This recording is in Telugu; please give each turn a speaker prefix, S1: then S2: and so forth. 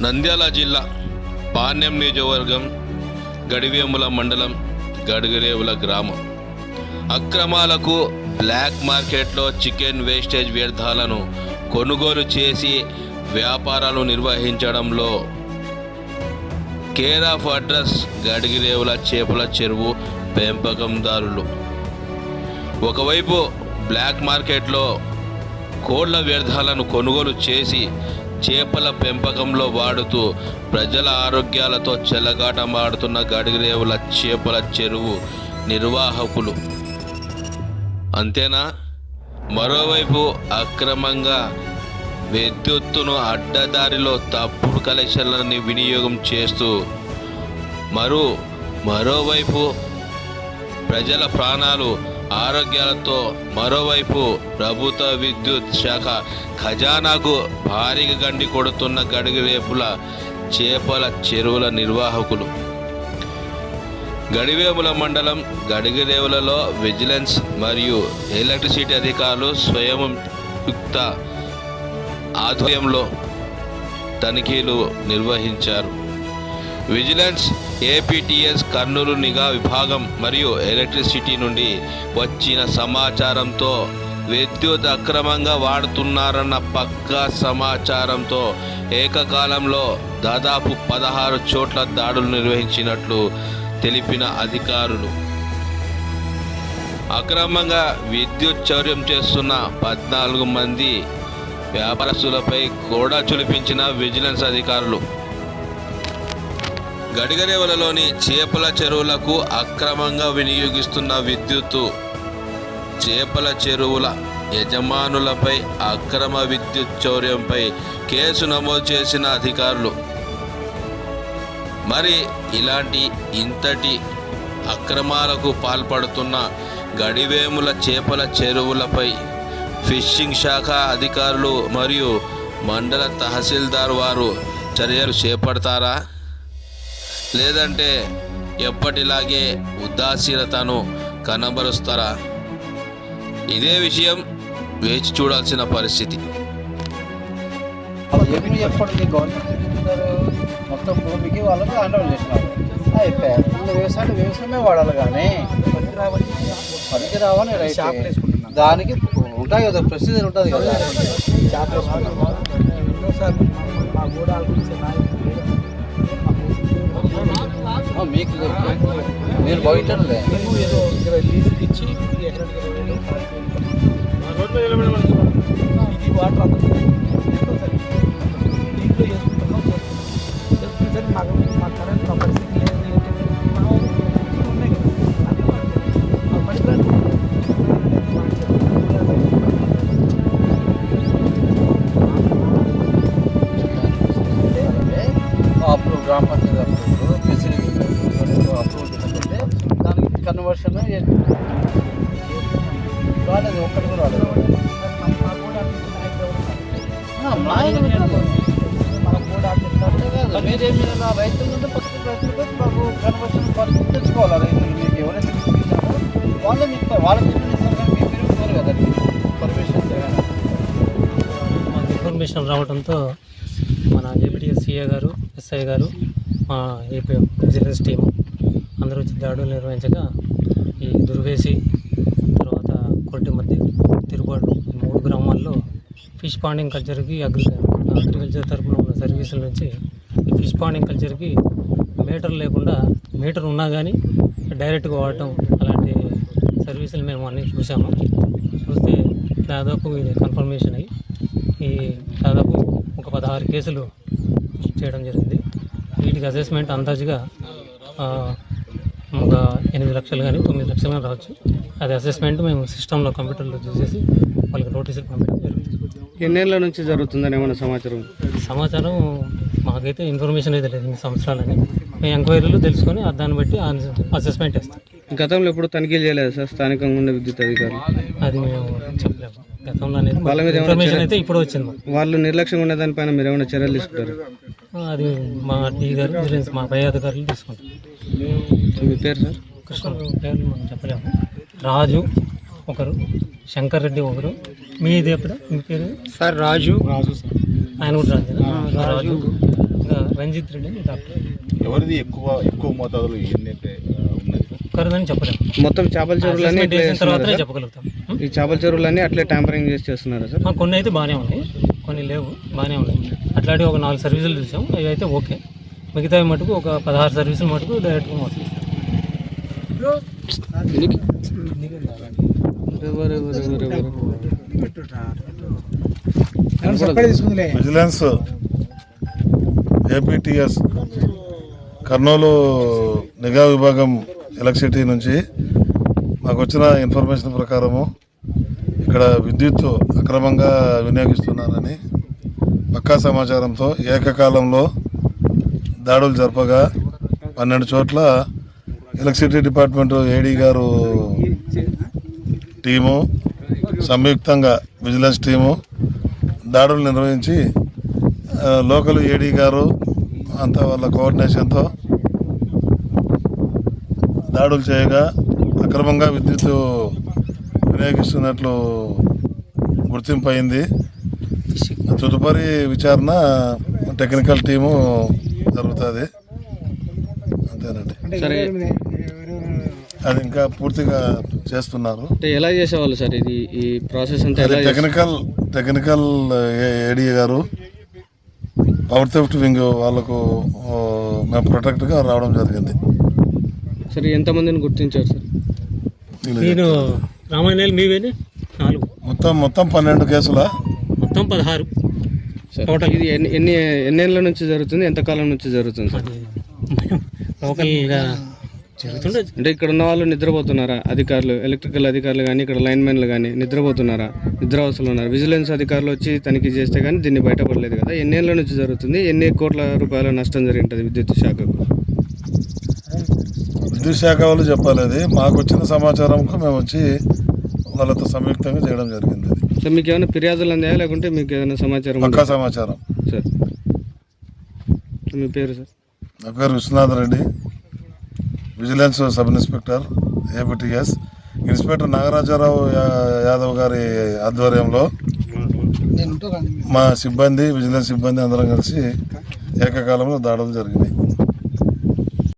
S1: నంద్యాల జిల్లా పాణ్యం నియోజకవర్గం గడివేముల మండలం గడిగరేవుల గ్రామం అక్రమాలకు బ్లాక్ మార్కెట్లో చికెన్ వేస్టేజ్ వ్యర్థాలను కొనుగోలు చేసి వ్యాపారాలు నిర్వహించడంలో కేర్ ఆఫ్ అడ్రస్ గడిగిరేవుల చేపల చెరువు పెంపకందారులు. ఒకవైపు బ్లాక్ మార్కెట్లో కోళ్ల వ్యర్థాలను కొనుగోలు చేసి చేపల పెంపకంలో వాడుతూ ప్రజల ఆరోగ్యాలతో చెలగాటమాడుతున్న గడిగిరేవుల చేపల చెరువు నిర్వాహకులు. అంతేనా, మరోవైపు అక్రమంగా విద్యుత్తును అడ్డదారిలో తప్పుడు కలెక్షన్లని వినియోగం చేస్తూ మరోవైపు ప్రజల ప్రాణాలు ఆరోగ్యాలతో మరోవైపు ప్రభుత్వ విద్యుత్ శాఖ ఖజానాకు భారీగా గండి కొడుతున్న గడిగిరేపుల చేపల చెరువుల నిర్వాహకులు. గడివేముల మండలం గడిగిరేవులలో విజిలెన్స్ మరియు ఎలక్ట్రిసిటీ అధికారులు స్వయంయుక్త ఆధ్వర్యంలో తనిఖీలు నిర్వహించారు. విజిలెన్స్, ఏపీటీఎస్ కర్నూలు నిఘా విభాగం మరియు ఎలక్ట్రిసిటీ నుండి వచ్చిన సమాచారంతో విద్యుత్ అక్రమంగా వాడుతున్నారన్న పక్కా సమాచారంతో ఏకకాలంలో దాదాపు 16 చోట్ల దాడులు నిర్వహించినట్లు తెలిపిన అధికారులు. అక్రమంగా విద్యుత్ చౌర్యం చేస్తున్న 14 మంది వ్యాపారస్తులపై కూడా చులిపించిన విజిలెన్స్ అధికారులు. గడిగరేవులలోని చేపల చెరువులకు అక్రమంగా వినియోగిస్తున్న విద్యుత్తు, చేపల చెరువుల యజమానులపై అక్రమ విద్యుత్ చౌర్యంపై కేసు నమోదు చేసిన అధికారులు. మరి ఇంతటి అక్రమాలకు పాల్పడుతున్న గడివేముల చేపల చెరువులపై ఫిషింగ్ శాఖ అధికారులు మరియు మండల తహసీల్దార్ వారు చర్యలు చేపడతారా, లేదంటే ఎప్పటిలాగే ఉదాసీనతను కనబరుస్తారా? ఇదే విషయం వేచి చూడాల్సిన పరిస్థితి.
S2: మొత్తం భూమికి వాళ్ళకి హ్యాండ్ ఓవర్ చేసినారు, అయిపోయారు. వ్యవసాయమే వాడాలి, కానీ పనికి రావని దానికి ఉంటాయి కదా, ప్రొసీజర్ ఉంటుంది కదా. మీకు మీరు బయటలే ఇచ్చి వాటర్ మా కరెంట్ పరిస్థితి అప్పుడు గ్రామ పంచాయతీ అప్రూవ్ చేసినట్టే దానికి కన్వర్షన్ రాలేదు, ఒక్కటి కూడా రాలేదు. మీరేమి రైతుల నుండి పక్కన రైతులతో మాకు కన్వర్షన్ పరిస్థితి తెచ్చుకోవాలి. రైతులు మీకు ఎవరైతే వాళ్ళే మీకు వాళ్ళకి ఇస్తారు, కానీ మీరు కోరు కదా పర్మిషన్.
S3: మాకు ఇన్ఫర్మేషన్ రావడంతో మన ఏపీటీఎస్ సిఏ గారు, ఎస్ఐ గారు, మా ఏపీ విజిలెన్స్ టీము అందరూ వచ్చి దాడులు నిర్వహించగా ఈ దుర్వేసి, తర్వాత కొట్టిమద్ది, తిరుపాడు ఈ 3 గ్రామాల్లో ఫిష్ పాండింగ్ కల్చర్కి అగ్రికల్చర్ తరఫున ఉన్న సర్వీసుల నుంచి ఈ ఫిష్ పాండింగ్ కల్చర్కి మీటర్ లేకుండా, మీటర్ ఉన్నా కానీ డైరెక్ట్గా వాడటం అలాంటి సర్వీసులు మేము అన్నీ చూసాము. చూస్తే దాదాపు ఇది కన్ఫర్మేషన్ అయ్యి దాదాపు ఒక 16 కేసులు చేయడం జరిగింది. వీటికి అసెస్మెంట్ అందాజుగా ఒక 8 లక్షలు కానీ 9 లక్షలు కానీ రావచ్చు. అది అసెస్మెంట్ మేము సిస్టంలో కంప్యూటర్లో చూసేసి వాళ్ళకి నోటీసులు పంపించడం జరుగుతుంది.
S2: ఎన్నేళ్ళ నుంచి జరుగుతుందని ఏమైనా
S3: సమాచారం మాకైతే ఇన్ఫర్మేషన్ అయితే లేదు. 2 సంవత్సరాలని మేము ఎంక్వైరీలు తెలుసుకొని దాన్ని బట్టి అసెస్మెంట్ ఇస్తాం.
S2: గతంలో ఎప్పుడు తనిఖీలు చేయలేదు సార్ స్థానికంగా ఉన్న విద్యుత్ అధికారులు?
S3: అది మేము చెప్పలేము. గతంలో అనేది ఇన్ఫర్మేషన్ అయితే ఇప్పుడు వచ్చింది.
S2: వాళ్ళు నిర్లక్ష్యంగా ఉన్న దానిపైన మీరు ఏమైనా చర్యలు తీసుకుంటారు?
S3: అది మా టీ గారు, విజిలెన్స్ మా పై అధికారులు తీసుకుంటారు.
S2: మీ పేరు సార్?
S3: కృష్ణ పేర్లు మనం చెప్పలేము. రాజు ఒకరు, శంకర్ రెడ్డి ఒకరు. మీది ఎప్పుడు మీ పేరు?
S2: సార్ రాజు
S3: ఆయన కూడా రాజు, ఇంకా రంజిత్ రెడ్డి అని డాక్టర్.
S4: ఎవరిది ఎక్కువ మోతాదులో ఉన్నది
S3: కరుదని చెప్పలేము,
S5: మొత్తం చేపల చెరువులన్నీ
S3: తర్వాతనే చెప్పగలుగుతాం.
S5: ఈ చేపల చెరువులన్నీ అట్లే ట్యాంపరింగ్ చేసి చేస్తున్నారు సార్?
S3: కొన్ని అయితే బాగానే ఉన్నాయి, కొన్ని లేవు, బాగానే ఉన్నాయి. అట్లాంటివి ఒక 4 సర్వీసులు చూసాం, అవి అయితే ఓకే. మిగతావి మటుకు ఒక 16 సర్వీసులు మటుకు డైరెక్ట్గా మోసం.
S6: విజిలెన్స్ ఏపీటీఎస్ కర్నూలు నిఘా విభాగం ఎలక్ట్రిసిటీ నుంచి మాకు వచ్చిన ఇన్ఫర్మేషన్ ప్రకారము ఇక్కడ విద్యుత్ అక్రమంగా వినియోగిస్తున్నారని పక్కా సమాచారంతో ఏకకాలంలో దాడులు జరపగా 12 చోట్ల ఎలక్ట్రిసిటీ డిపార్ట్మెంట్ ఏడీ గారు టీము సంయుక్తంగా విజిలెన్స్ టీము దాడులు నిర్వహించి లోకల్ ఏడీ గారు అంతా వాళ్ళ కోఆర్డినేషన్తో దాడులు చేయగా అక్రమంగా విద్యుత్ వినియోగిస్తున్నట్లు గుర్తింపు అయింది. తదుపరి విచారణ టెక్నికల్ టీము జరుగుతుంది. అంతేనండి,
S5: సరే.
S6: అది ఇంకా పూర్తిగా చేస్తున్నారు.
S5: అంటే ఎలా చేసేవాళ్ళు సార్ ఇది, ఈ ప్రాసెస్ అంతా ఎలా
S6: టెక్నికల్ ఏడీ గారు పవర్ థెఫ్ట్ వింగ్ వాళ్ళకు మేము ప్రొటెక్ట్గా రావడం జరిగింది.
S5: సరే, ఎంతమందిని గుర్తించారు సార్?
S3: మీరు రామాయణాలు మీవేనే 4,
S6: మొత్తం 12 కేసుల
S3: మొత్తం 16
S5: టోటల్. ఇది ఎన్నేళ్ళ నుంచి జరుగుతుంది, ఎంతకాలం నుంచి జరుగుతుంది సార్?
S3: లోకల్గా జరుగుతుండదు.
S5: అంటే ఇక్కడ ఉన్న వాళ్ళు నిద్రపోతున్నారా? అధికారులు, ఎలక్ట్రికల్ అధికారులు కానీ ఇక్కడ లైన్మెన్లు కానీ నిద్రపోతున్నారా? నిద్రావస్థలు ఉన్నారు. విజిలెన్స్ అధికారులు వచ్చి తనిఖీ చేస్తే కానీ దీన్ని బయటపడలేదు కదా. ఎన్నేళ్ళ నుంచి జరుగుతుంది, ఎన్ని కోట్ల రూపాయల నష్టం జరిగి ఉంటుంది విద్యుత్ శాఖకు?
S6: విద్యుత్ శాఖ వాళ్ళు చెప్పాలి. అది మాకు వచ్చిన సమాచారంకు మేము వచ్చి వాళ్ళతో సంయుక్తంగా చేయడం జరిగింది.
S5: సో మీకు ఏమైనా ఫిర్యాదులు అందాయా, లేకుంటే మీకు ఏదైనా సమాచారం?
S6: పక్కా సమాచారం
S5: సార్. మీ పేరు సార్?
S6: నా పేరు Vishwanath Reddy, vigilance sub inspector APTS. Inspector Nagarajarao Yadav గారి ఆధ్వర్యంలో మా సిబ్బంది, విజిలెన్స్ సిబ్బంది అందరం కలిసి ఏకకాలంలో దాడులు జరిగినాయి.